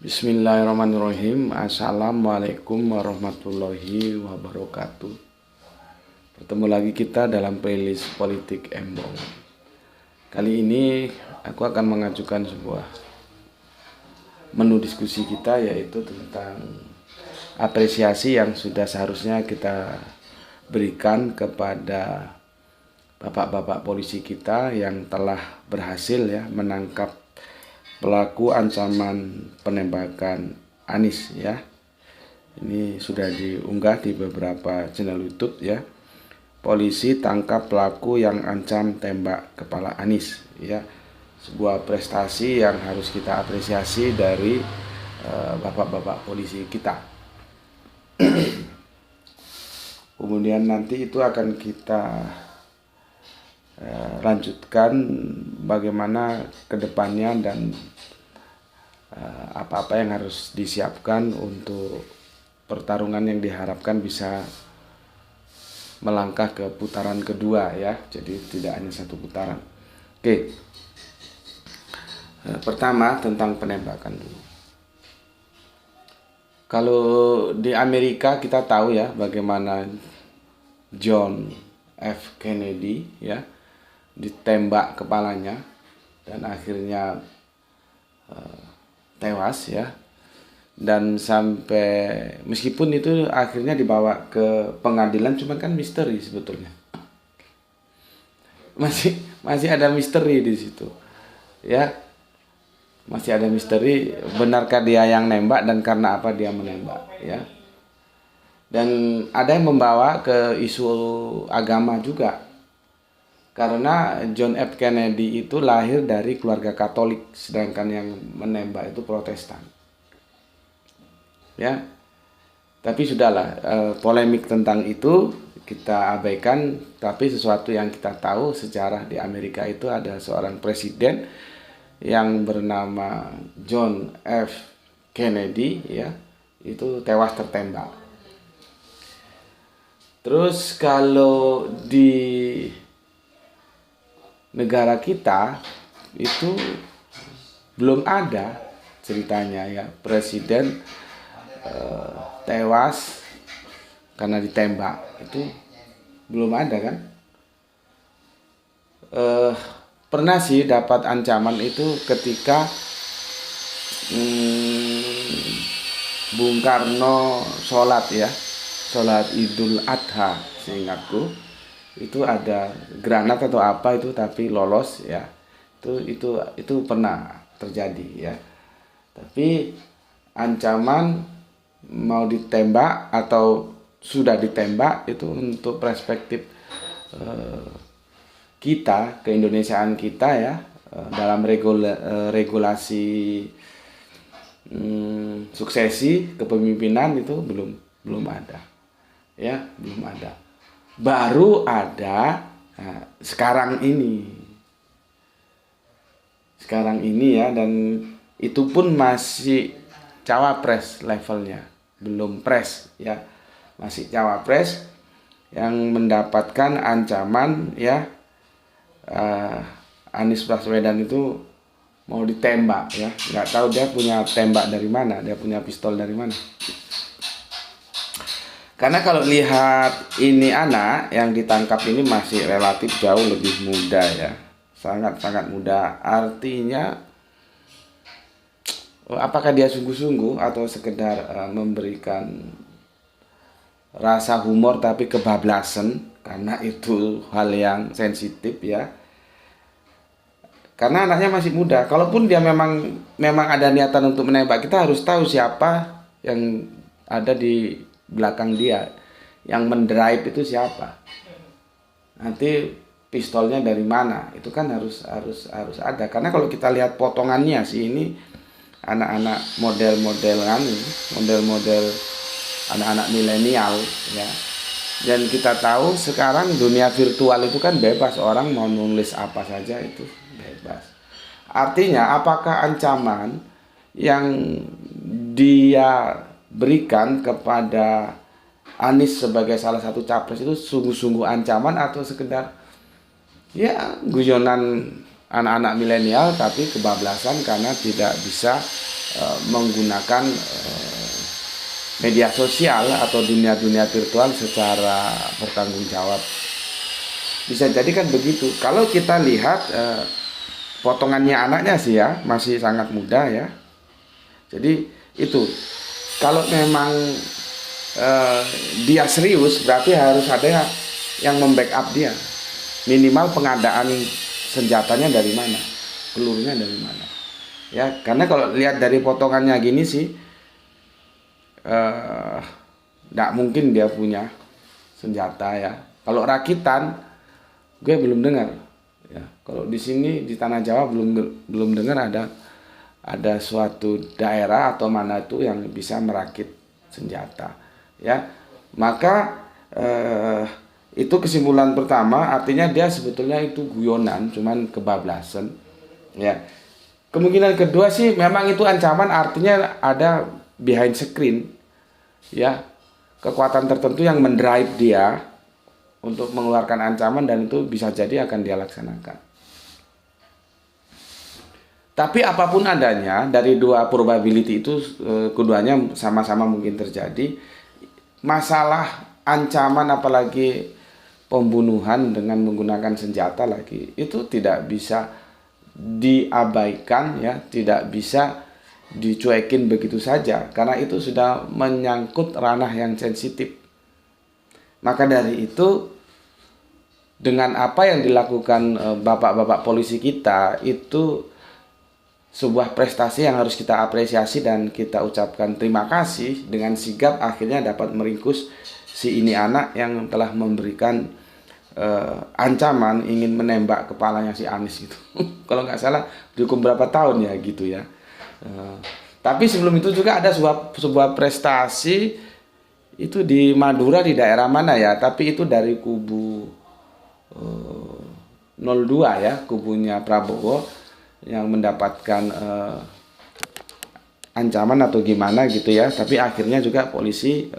Bismillahirrahmanirrahim. Assalamualaikum warahmatullahi wabarakatuh. Bertemu lagi kita dalam playlist Politik Embong. Kali ini aku akan mengajukan sebuah menu diskusi kita, yaitu tentang apresiasi yang sudah seharusnya kita berikan kepada bapak-bapak polisi kita yang telah berhasil menangkap pelaku ancaman penembakan Anies ya. Ini sudah diunggah di beberapa channel YouTube ya. Polisi tangkap pelaku yang ancam tembak kepala Anies ya. Sebuah prestasi yang harus kita apresiasi dari bapak-bapak polisi kita. Kemudian nanti itu akan kita lanjutkan bagaimana kedepannya dan apa-apa yang harus disiapkan untuk pertarungan yang diharapkan bisa melangkah ke putaran kedua ya. Jadi tidak hanya satu putaran. Oke. Pertama tentang penembakan dulu. Kalau di Amerika kita tahu ya bagaimana John F. Kennedy ya ditembak kepalanya dan akhirnya tewas ya. Dan sampai meskipun itu akhirnya dibawa ke pengadilan, cuman kan misteri sebetulnya. Masih ada misteri di situ. Ya. Masih ada misteri, benarkah dia yang nembak dan karena apa dia menembak ya. Dan ada yang membawa ke isu agama juga. Karena John F. Kennedy itu lahir dari keluarga Katolik, sedangkan yang menembak itu Protestan. Ya. Tapi sudahlah, polemik tentang itu kita abaikan, tapi sesuatu yang kita tahu sejarah di Amerika itu ada seorang presiden yang bernama John F. Kennedy ya, itu tewas tertembak. Terus kalau di negara kita itu belum ada ceritanya ya presiden tewas karena ditembak, itu belum ada kan. Pernah sih dapat ancaman itu ketika Bung Karno sholat Idul Adha, seingatku itu ada granat atau apa itu tapi lolos ya. Itu pernah terjadi ya. Tapi ancaman mau ditembak atau sudah ditembak itu untuk perspektif kita, keindonesiaan kita ya, dalam regulasi suksesi kepemimpinan itu belum ada ya, belum ada. Baru ada sekarang ini ya, dan itu pun masih cawapres levelnya, belum pres ya, masih cawapres yang mendapatkan ancaman ya. Anies Baswedan itu mau ditembak ya, nggak tahu dia punya tembak dari mana, dia punya pistol dari mana. Karena kalau lihat ini anak yang ditangkap ini masih relatif jauh lebih muda ya, sangat-sangat muda. Artinya apakah dia sungguh-sungguh atau sekedar memberikan rasa humor tapi kebablasan, karena itu hal yang sensitif ya. Karena anaknya masih muda. Kalaupun dia memang ada niatan untuk menembak, kita harus tahu siapa yang ada di belakang dia, yang mendrive itu siapa. Nanti pistolnya dari mana? Itu kan harus ada. Karena kalau kita lihat potongannya sih, ini anak-anak model anak-anak milenial ya. Dan kita tahu sekarang dunia virtual itu kan bebas, orang mau nulis apa saja itu bebas. Artinya apakah ancaman yang dia berikan kepada Anies sebagai salah satu capres itu sungguh-sungguh ancaman atau sekedar ya guyonan anak-anak milenial tapi kebablasan karena tidak bisa menggunakan media sosial atau dunia-dunia virtual secara bertanggung jawab. Bisa jadi kan begitu. Kalau kita lihat potongannya anaknya sih ya, masih sangat muda ya. Jadi itu, kalau memang dia serius, berarti harus ada yang membackup dia. Minimal pengadaan senjatanya dari mana, pelurunya dari mana. Ya, karena kalau lihat dari potongannya gini sih, nggak mungkin dia punya senjata ya. Kalau rakitan, gue belum dengar. Ya, kalau di sini di tanah Jawa belum dengar ada suatu daerah atau mana itu yang bisa merakit senjata. Ya, maka itu kesimpulan pertama, artinya dia sebetulnya itu guyonan, cuman kebablasan. Ya, kemungkinan kedua sih memang itu ancaman, artinya ada behind screen, ya, kekuatan tertentu yang mendrive dia untuk mengeluarkan ancaman, dan itu bisa jadi akan dia laksanakan. Tapi apapun adanya, dari dua probability itu keduanya sama-sama mungkin terjadi. Masalah ancaman apalagi pembunuhan dengan menggunakan senjata lagi, itu tidak bisa diabaikan ya, tidak bisa dicuekin begitu saja, karena itu sudah menyangkut ranah yang sensitif. Maka dari itu, dengan apa yang dilakukan bapak-bapak polisi kita, itu sebuah prestasi yang harus kita apresiasi dan kita ucapkan terima kasih. Dengan sigap akhirnya dapat meringkus si ini anak yang telah memberikan ancaman ingin menembak kepalanya si Anis itu. Kalau nggak salah dihukum berapa tahun ya gitu ya. Tapi sebelum itu juga ada sebuah prestasi itu di Madura, di daerah mana ya, tapi itu dari kubu 02 ya, kubunya Prabowo, yang mendapatkan ancaman atau gimana gitu ya, tapi akhirnya juga polisi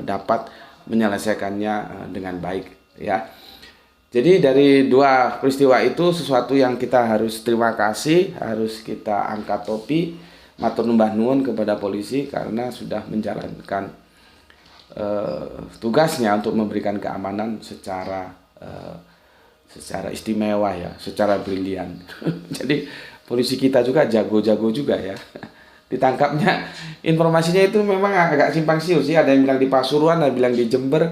dapat menyelesaikannya dengan baik ya. Jadi dari dua peristiwa itu sesuatu yang kita harus terima kasih, harus kita angkat topi, matur numbah nuwun kepada polisi karena sudah menjalankan tugasnya untuk memberikan keamanan secara istimewa ya, secara brilian. Jadi polisi kita juga jago-jago juga ya. Ditangkapnya, informasinya itu memang agak simpang siur sih. Ada yang bilang di Pasuruan, ada yang bilang di Jember,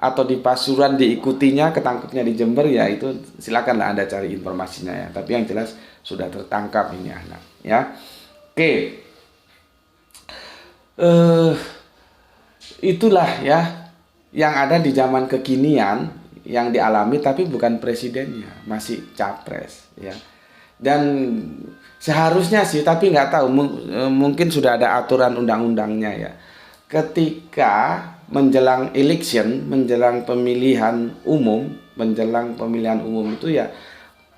atau di Pasuruan diikutinya, ketangkepnya di Jember ya, itu silakanlah Anda cari informasinya ya. Tapi yang jelas sudah tertangkap ini anak ya. Oke. Itulah ya yang ada di zaman kekinian yang dialami, tapi bukan presidennya, masih capres ya. Dan seharusnya sih, tapi nggak tahu, mungkin sudah ada aturan undang-undangnya ya. Ketika menjelang election, menjelang pemilihan umum itu ya,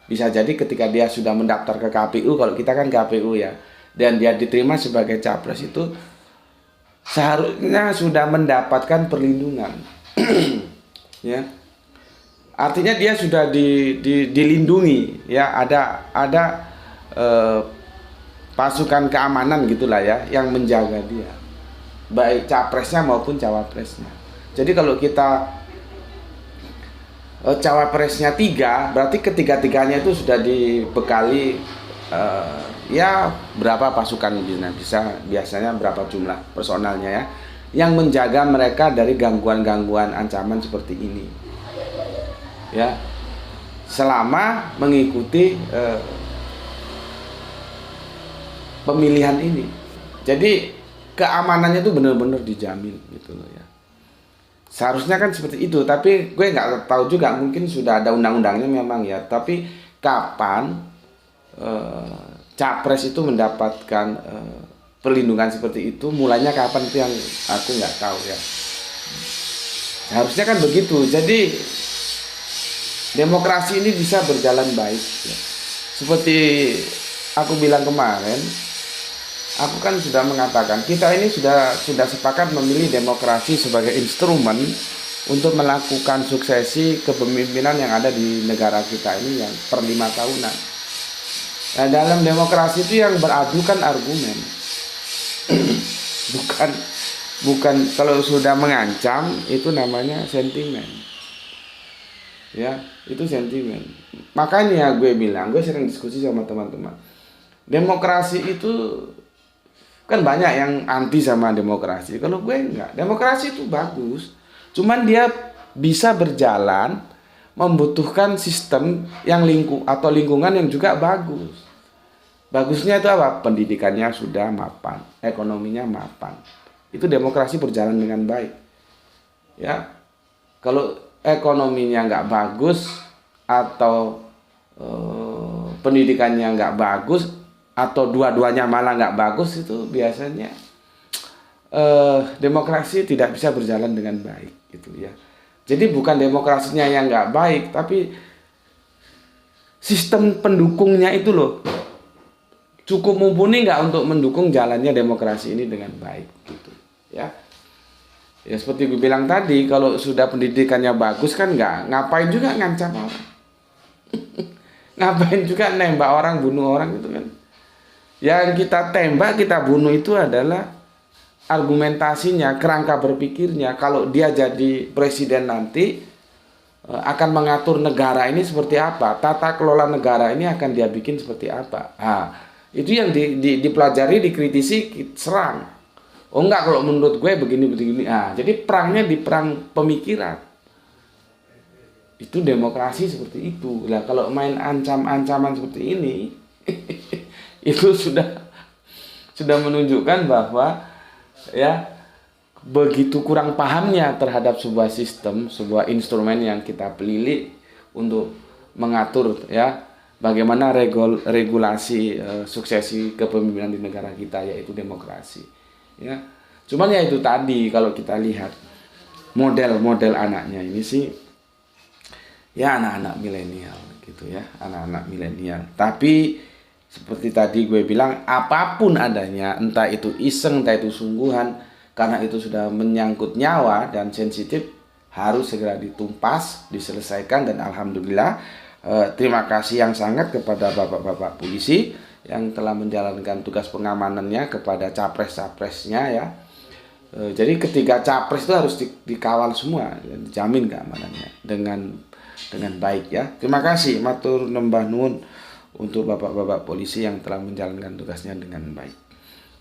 bisa jadi ketika dia sudah mendaftar ke KPU, kalau kita kan KPU ya, dan dia diterima sebagai capres, itu seharusnya sudah mendapatkan perlindungan. Ya. Artinya dia sudah dilindungi ya, ada pasukan keamanan gitulah ya yang menjaga dia, baik capresnya maupun cawapresnya. Jadi kalau kita cawapresnya 3, berarti ketiga-tiganya itu sudah dibekali ya berapa pasukan biasanya berapa jumlah personalnya ya, yang menjaga mereka dari gangguan-gangguan ancaman seperti ini ya, selama mengikuti pemilihan ini. Jadi keamanannya itu benar-benar dijamin gitu loh ya. Seharusnya kan seperti itu, tapi gue nggak tahu juga, mungkin sudah ada undang-undangnya memang ya. Tapi kapan capres itu mendapatkan perlindungan seperti itu, mulainya kapan, itu yang aku nggak tahu ya. Harusnya kan begitu. Jadi demokrasi ini bisa berjalan baik ya. Seperti aku bilang kemarin, aku kan sudah mengatakan kita ini sudah sepakat memilih demokrasi sebagai instrumen untuk melakukan suksesi kepemimpinan yang ada di negara kita ini yang per 5 tahunan. Nah, dalam demokrasi itu yang beradu kan argumen. bukan bukan kalau sudah mengancam itu namanya sentimen. Ya, itu sentimen. Makanya gue bilang, gue sering diskusi sama teman-teman. Demokrasi itu kan banyak yang anti sama demokrasi. Kalau gue enggak, demokrasi itu bagus. Cuman dia bisa berjalan membutuhkan sistem yang lingkungan yang juga bagus. Bagusnya itu apa? Pendidikannya sudah mapan, ekonominya mapan. Itu demokrasi berjalan dengan baik. Ya, kalau ekonominya nggak bagus atau pendidikannya nggak bagus atau dua-duanya malah nggak bagus, itu biasanya demokrasi tidak bisa berjalan dengan baik, gitu ya. Jadi bukan demokrasinya yang nggak baik, tapi sistem pendukungnya itu loh cukup mumpuni nggak untuk mendukung jalannya demokrasi ini dengan baik, gitu ya. Ya seperti gue bilang tadi, kalau sudah pendidikannya bagus kan nggak ngapain juga ngancam orang. Ngapain juga nembak orang, bunuh orang gitu kan. Yang kita tembak, kita bunuh itu adalah argumentasinya, kerangka berpikirnya. Kalau dia jadi presiden nanti akan mengatur negara ini seperti apa, tata kelola negara ini akan dia bikin seperti apa. Nah, itu yang dipelajari, dikritisi, serang. Oh enggak, kalau menurut gue begini. Nah, jadi perangnya di perang pemikiran. Itu demokrasi seperti itu. Nah, kalau main ancam-ancaman seperti ini, itu sudah menunjukkan bahwa ya begitu kurang pahamnya terhadap sebuah sistem, sebuah instrumen yang kita pilih untuk mengatur ya bagaimana regulasi suksesi kepemimpinan di negara kita, yaitu demokrasi. Ya, cuman ya itu tadi, kalau kita lihat model anaknya ini sih ya anak-anak milenial gitu ya, anak-anak milenial. Tapi seperti tadi gue bilang, apapun adanya, entah itu iseng, entah itu sungguhan, karena itu sudah menyangkut nyawa dan sensitif, harus segera ditumpas, diselesaikan. Dan alhamdulillah terima kasih yang sangat kepada bapak-bapak polisi yang telah menjalankan tugas pengamanannya kepada capres-capresnya ya. Jadi ketiga capres itu harus dikawal semua, dijamin keamanannya dengan baik ya. Terima kasih, matur nembah nuwun untuk bapak-bapak polisi yang telah menjalankan tugasnya dengan baik.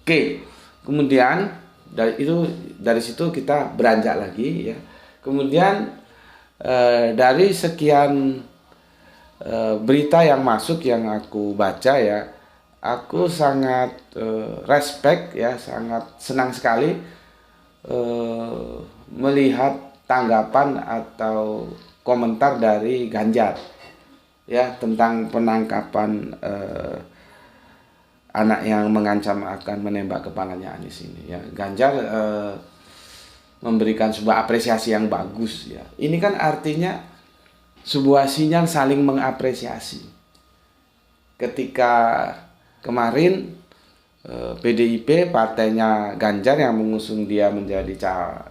Oke, kemudian dari situ kita beranjak lagi ya. Kemudian dari sekian berita yang masuk yang aku baca ya, aku sangat respect ya, sangat senang sekali melihat tanggapan atau komentar dari Ganjar ya tentang penangkapan anak yang mengancam akan menembak kepalanya Anies ini ya. Ganjar memberikan sebuah apresiasi yang bagus ya. Ini kan artinya sebuah sinyal saling mengapresiasi. Ketika kemarin PDIP, partainya Ganjar yang mengusung dia menjadi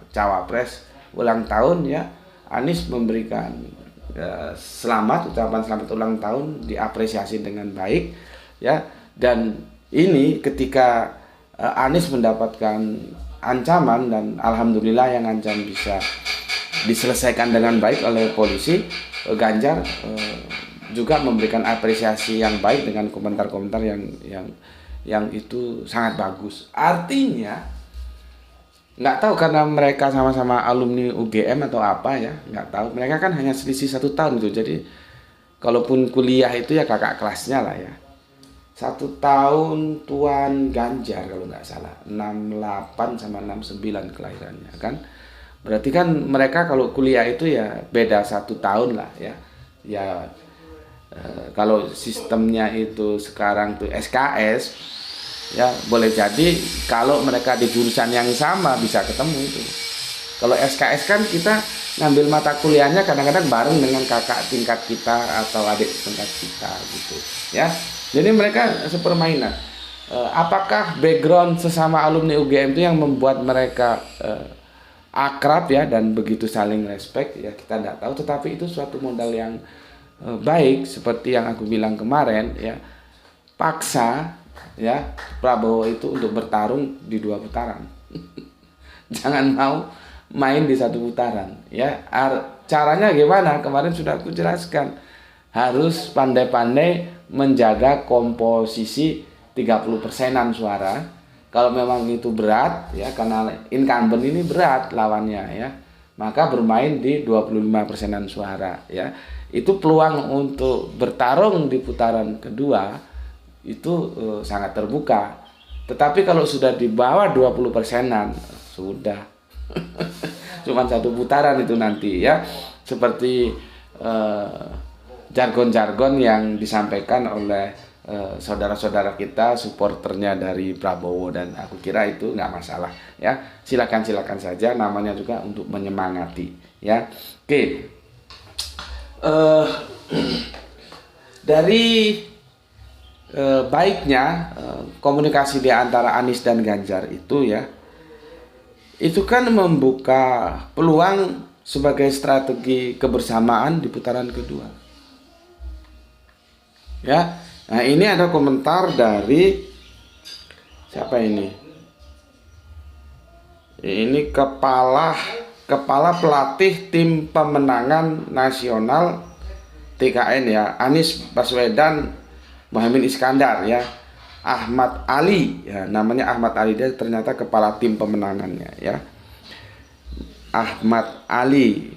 cawapres ulang tahun ya, Anies memberikan ucapan selamat ulang tahun, diapresiasi dengan baik ya. Dan ini ketika Anies mendapatkan ancaman, dan alhamdulillah yang ancam bisa diselesaikan dengan baik oleh polisi, Ganjar juga memberikan apresiasi yang baik dengan komentar-komentar yang itu sangat bagus. Artinya nggak tahu karena mereka sama-sama alumni UGM atau apa ya, nggak tahu. Mereka kan hanya selisih 1 tahun gitu. Jadi kalaupun kuliah itu ya kakak kelasnya lah ya. 1 tahun tuan Ganjar kalau nggak salah, 68 sama 69 kelahirannya kan. Berarti kan mereka kalau kuliah itu ya beda 1 tahun lah ya. Ya kalau sistemnya itu sekarang tuh SKS ya, boleh jadi kalau mereka di jurusan yang sama bisa ketemu itu. Kalau SKS kan kita ngambil mata kuliahnya kadang-kadang bareng dengan kakak tingkat kita atau adik tingkat kita gitu ya. Jadi mereka sepermainan. Apakah background sesama alumni UGM itu yang membuat mereka akrab ya dan begitu saling respect ya, kita tidak tahu. Tetapi itu suatu modal yang baik, seperti yang aku bilang kemarin ya. Paksa ya Prabowo itu untuk bertarung di 2 putaran. Jangan mau main di 1 putaran, ya. Caranya gimana? Kemarin sudah aku jelaskan. Harus pandai-pandai menjaga komposisi 30%-an suara. Kalau memang itu berat, ya, karena incumbent ini berat lawannya, ya, maka bermain di 25%-an suara, ya. Itu peluang untuk bertarung di putaran kedua itu sangat terbuka. Tetapi kalau sudah di bawah 20%-an, sudah cuma 1 putaran itu nanti, ya. Seperti jargon-jargon yang disampaikan oleh saudara-saudara kita, supporternya dari Prabowo, dan aku kira itu nggak masalah, ya. Silakan saja, namanya juga untuk menyemangati, ya. Oke. Dari baiknya komunikasi di antara Anies dan Ganjar itu, ya, itu kan membuka peluang sebagai strategi kebersamaan di putaran kedua, ya. Nah, ini ada komentar dari siapa ini? Ini kepala pelatih tim pemenangan nasional TKN, ya, Anies Baswedan Mohaimin Iskandar, ya. Ahmad Ali, ya, namanya Ahmad Ali, dia ternyata kepala tim pemenangannya, ya. Ahmad Ali.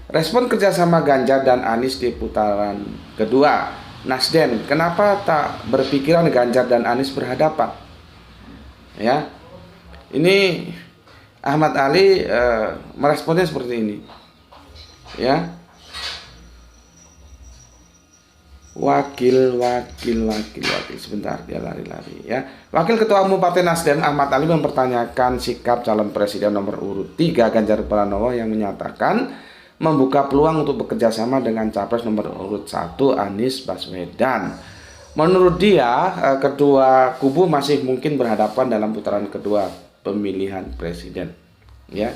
Respon kerjasama Ganjar dan Anies di putaran kedua. Nasdem, kenapa tak berpikiran Ganjar dan Anies berhadapan? Ya, ini Ahmad Ali meresponnya seperti ini, ya. Wakil sebentar, dia lari-lari, ya. Wakil Ketua Umum Partai Nasdem Ahmad Ali mempertanyakan sikap calon presiden nomor urut 3 Ganjar Pranowo yang menyatakan membuka peluang untuk bekerja sama dengan capres nomor urut 1 Anies Baswedan. Menurut dia, kedua kubu masih mungkin berhadapan dalam putaran kedua pemilihan presiden, ya.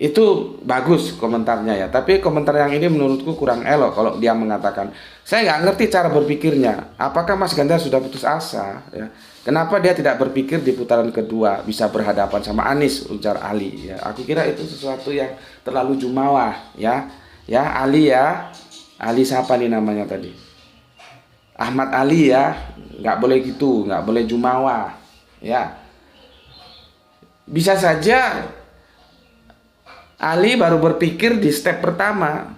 Itu bagus komentarnya, ya. Tapi komentar yang ini menurutku kurang elok kalau dia mengatakan, saya nggak ngerti cara berpikirnya. Apakah Mas Ganjar sudah putus asa, ya? Kenapa dia tidak berpikir di putaran kedua bisa berhadapan sama Anies, ujar Ali, ya. Aku kira itu sesuatu yang terlalu jumawa, ya. Ya, Ali, ya. Ali siapa nih namanya tadi? Ahmad Ali, ya. Nggak boleh gitu, nggak boleh jumawa, ya. Bisa saja Ali baru berpikir di step pertama,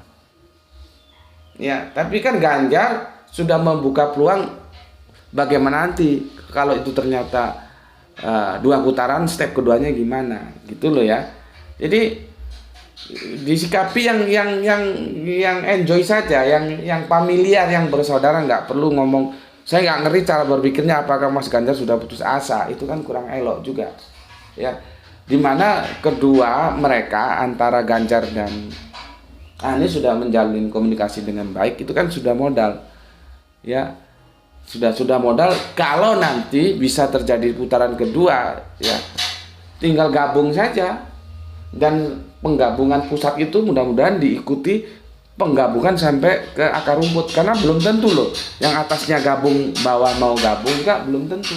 ya. Tapi kan Ganjar sudah membuka peluang bagaimana nanti kalau itu ternyata 2 putaran, step keduanya gimana, gitu loh, ya. Jadi disikapi yang enjoy saja, yang familiar, yang bersaudara, nggak perlu ngomong saya nggak ngerti cara berpikirnya, apakah Mas Ganjar sudah putus asa. Itu kan kurang elok juga, ya. Dimana kedua mereka antara Ganjar dan Anies sudah menjalin komunikasi dengan baik, itu kan sudah modal, ya. Sudah modal. Kalau nanti bisa terjadi putaran kedua, ya, tinggal gabung saja. Dan penggabungan pusat itu mudah-mudahan diikuti penggabungan sampai ke akar rumput, karena belum tentu loh yang atasnya gabung, bawah mau gabung, enggak, belum tentu.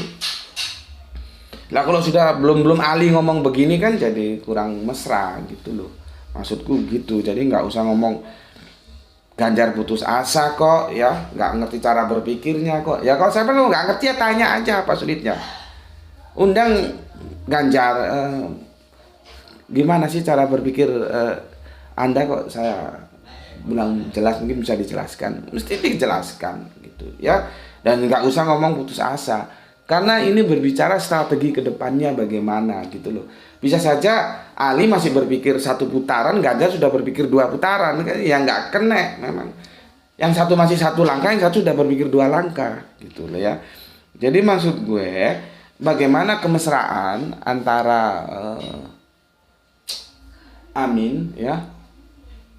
Lah kalau sudah belum Ali ngomong begini kan jadi kurang mesra, gitu loh. Maksudku gitu. Jadi nggak usah ngomong Ganjar putus asa kok, ya, nggak ngerti cara berpikirnya kok. Ya kalau saya nggak ngerti, ya tanya aja apa sulitnya. Undang Ganjar, gimana sih cara berpikir Anda, kok saya bilang jelas, mungkin bisa dijelaskan. Mesti dijelaskan, gitu, ya. Dan nggak usah ngomong putus asa, karena ini berbicara strategi kedepannya bagaimana, gitu loh. Bisa saja Ali masih berpikir 1 putaran, Ganjar sudah berpikir 2 putaran, ya nggak kena memang. Yang satu masih 1 langkah, yang satu sudah berpikir 2 langkah, gitu loh, ya. Jadi maksud gue, bagaimana kemesraan antara Amin, ya,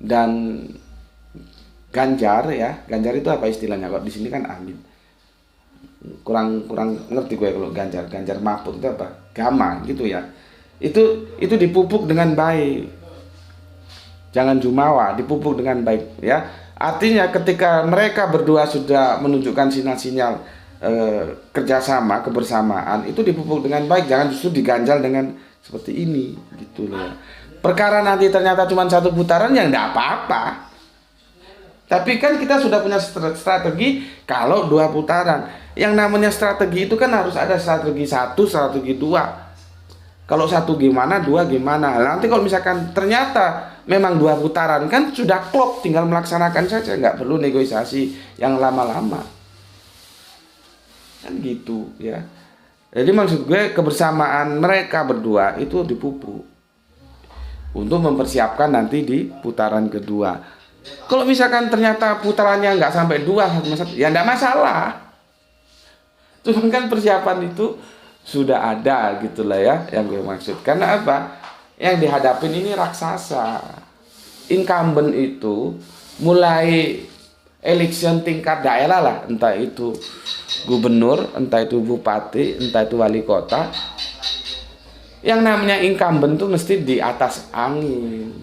dan Ganjar, ya. Ganjar itu apa istilahnya? Kok di sini kan Amin. Kurang ngerti gue kalau Ganjar Mahfud itu apa? Gama, gitu, ya. Itu dipupuk dengan baik. Jangan jumawa, dipupuk dengan baik, ya. Artinya ketika mereka berdua sudah menunjukkan sinyal-sinyal kerjasama, kebersamaan itu dipupuk dengan baik, jangan justru diganjal dengan seperti ini gitu loh. Perkara nanti ternyata cuma satu putaran ya enggak apa-apa. Tapi kan kita sudah punya strategi kalau 2 putaran. Yang namanya strategi itu kan harus ada strategi 1, strategi 2. Kalau 1 gimana, 2 gimana. Nanti kalau misalkan ternyata memang 2 putaran kan sudah klop, tinggal melaksanakan saja, nggak perlu negosiasi yang lama-lama. Kan gitu ya. Jadi maksud gue kebersamaan mereka berdua itu dipupuk untuk mempersiapkan nanti di putaran kedua. Kalau misalkan ternyata putarannya nggak sampai 2, ya nggak masalah. Cuman kan persiapan itu sudah ada gitu lah ya, yang gue maksud. Karena apa? Yang dihadapin ini raksasa. Incumbent itu mulai election tingkat daerah lah, entah itu gubernur, entah itu bupati, entah itu wali kota. Yang namanya incumbent tuh mesti di atas angin,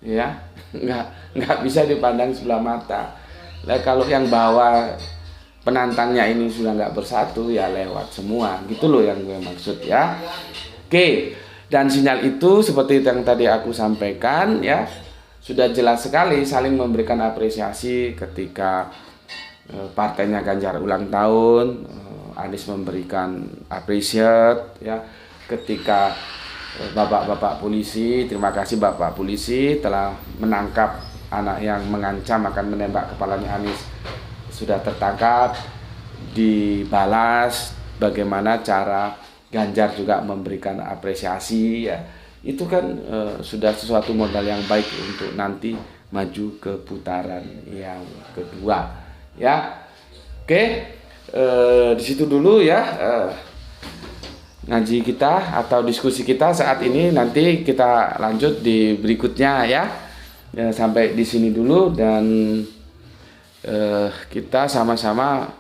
ya, nggak bisa dipandang sebelah mata. Nah, kalau yang bawa penantangnya ini sudah nggak bersatu, ya lewat semua, gitu loh yang gue maksud ya. Oke, dan sinyal itu seperti yang tadi aku sampaikan ya, sudah jelas sekali saling memberikan apresiasi ketika partainya Ganjar ulang tahun. Anies memberikan appreciate ya ketika bapak-bapak polisi, terima kasih bapak polisi telah menangkap anak yang mengancam akan menembak kepalanya Anies, sudah tertangkap. Dibalas bagaimana cara Ganjar juga memberikan apresiasi ya. Itu kan sudah sesuatu modal yang baik untuk nanti maju ke putaran yang kedua ya. Oke. Di situ dulu ya ngaji kita atau diskusi kita saat ini, nanti kita lanjut di berikutnya ya. Sampai di sini dulu, dan kita sama-sama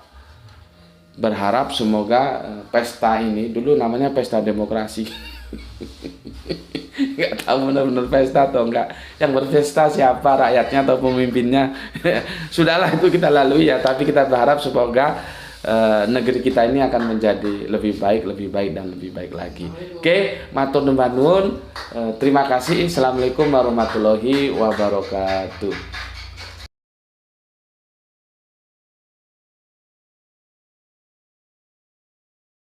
berharap semoga pesta ini, dulu namanya pesta demokrasi nggak tahu benar-benar pesta atau enggak, yang berpesta siapa, rakyatnya atau pemimpinnya sudahlah itu kita lalui ya, tapi kita berharap semoga negeri kita ini akan menjadi lebih baik dan lebih baik lagi. Oke, matur nuwun. Terima kasih. Assalamualaikum warahmatullahi wabarakatuh.